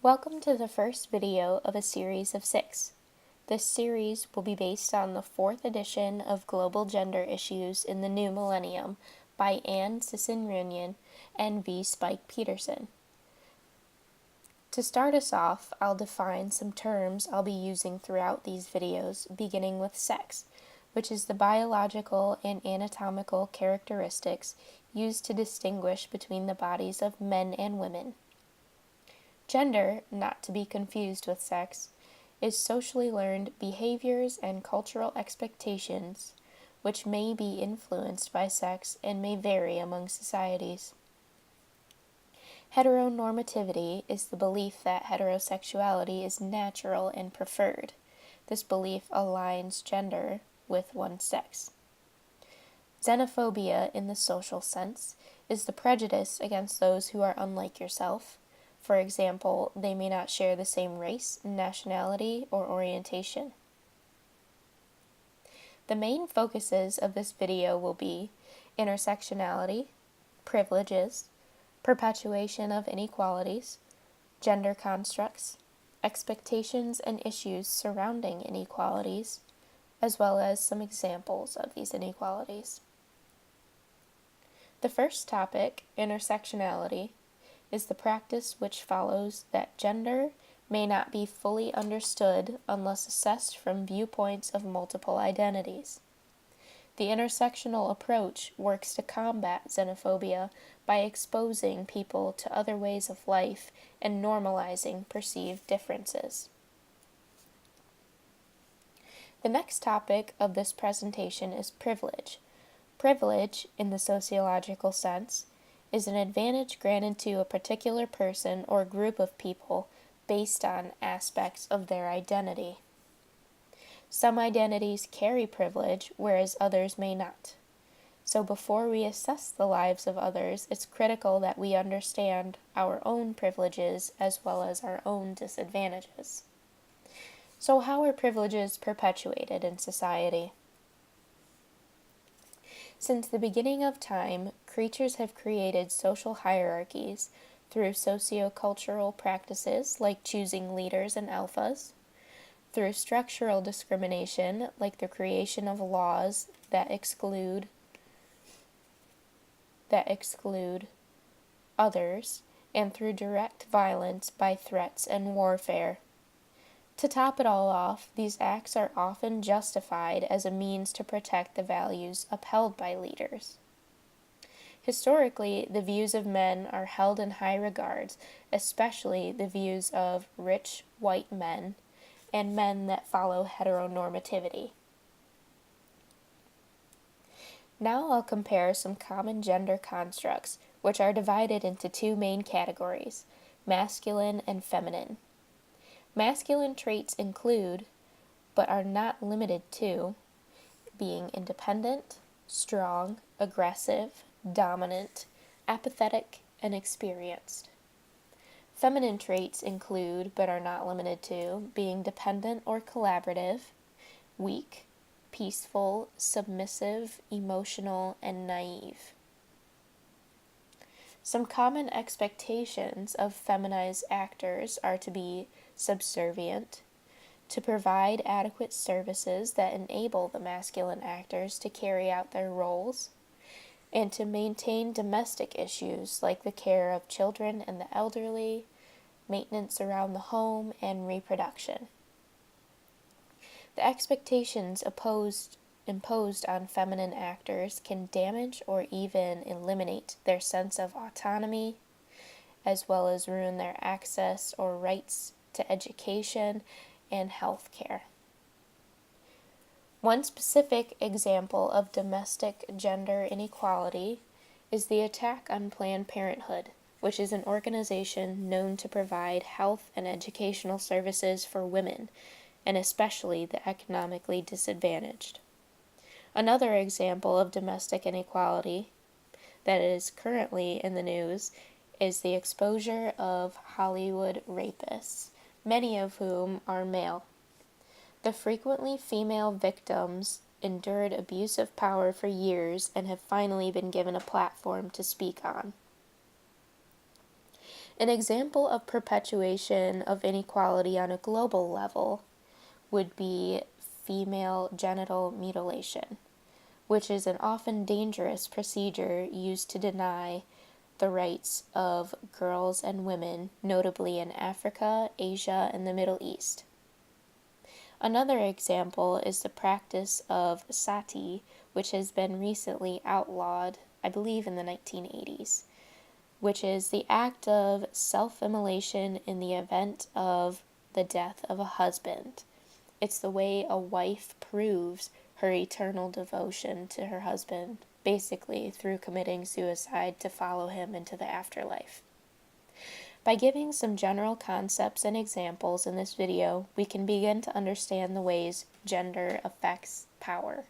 Welcome to the first video of a series of 6. This series will be based on the 4th edition of Global Gender Issues in the New Millennium by Anne Sisson-Runyan and V. Spike Peterson. To start us off, I'll define some terms I'll be using throughout these videos, beginning with sex, which is the biological and anatomical characteristics used to distinguish between the bodies of men and women. Gender, not to be confused with sex, is socially learned behaviors and cultural expectations which may be influenced by sex and may vary among societies. Heteronormativity is the belief that heterosexuality is natural and preferred. This belief aligns gender with one sex. Xenophobia, in the social sense, is the prejudice against those who are unlike yourself. For example, they may not share the same race, nationality, or orientation. The main focuses of this video will be intersectionality, privileges, perpetuation of inequalities, gender constructs, expectations and issues surrounding inequalities, as well as some examples of these inequalities. The first topic, intersectionality, is the practice which follows that gender may not be fully understood unless assessed from viewpoints of multiple identities. The intersectional approach works to combat xenophobia by exposing people to other ways of life and normalizing perceived differences. The next topic of this presentation is privilege. Privilege, in the sociological sense, is an advantage granted to a particular person or group of people based on aspects of their identity. Some identities carry privilege, whereas others may not. So before we assess the lives of others, it's critical that we understand our own privileges as well as our own disadvantages. So how are privileges perpetuated in society? Since the beginning of time, creatures have created social hierarchies through sociocultural practices like choosing leaders and alphas, through structural discrimination like the creation of laws that exclude others, and through direct violence by threats and warfare. To top it all off, these acts are often justified as a means to protect the values upheld by leaders. Historically, the views of men are held in high regards, especially the views of rich white men and men that follow heteronormativity. Now I'll compare some common gender constructs, which are divided into two main categories, masculine and feminine. Masculine traits include, but are not limited to, being independent, strong, aggressive, dominant, apathetic, and experienced. Feminine traits include, but are not limited to, being dependent or collaborative, weak, peaceful, submissive, emotional, and naive. Some common expectations of feminized actors are to be subservient, to provide adequate services that enable the masculine actors to carry out their roles, and to maintain domestic issues like the care of children and the elderly, maintenance around the home, and reproduction. The expectations imposed on feminine actors can damage or even eliminate their sense of autonomy, as well as ruin their access or rights to education and health care. One specific example of domestic gender inequality is the attack on Planned Parenthood, which is an organization known to provide health and educational services for women, and especially the economically disadvantaged. Another example of domestic inequality that is currently in the news is the exposure of Hollywood rapists, many of whom are male. The frequently female victims endured abuse of power for years and have finally been given a platform to speak on. An example of perpetuation of inequality on a global level would be female genital mutilation, which is an often dangerous procedure used to deny the rights of girls and women, notably in Africa, Asia, and the Middle East. Another example is the practice of sati, which has been recently outlawed, I believe in the 1980s, which is the act of self-immolation in the event of the death of a husband. It's the way a wife proves her eternal devotion to her husband, basically through committing suicide to follow him into the afterlife. By giving some general concepts and examples in this video, we can begin to understand the ways gender affects power.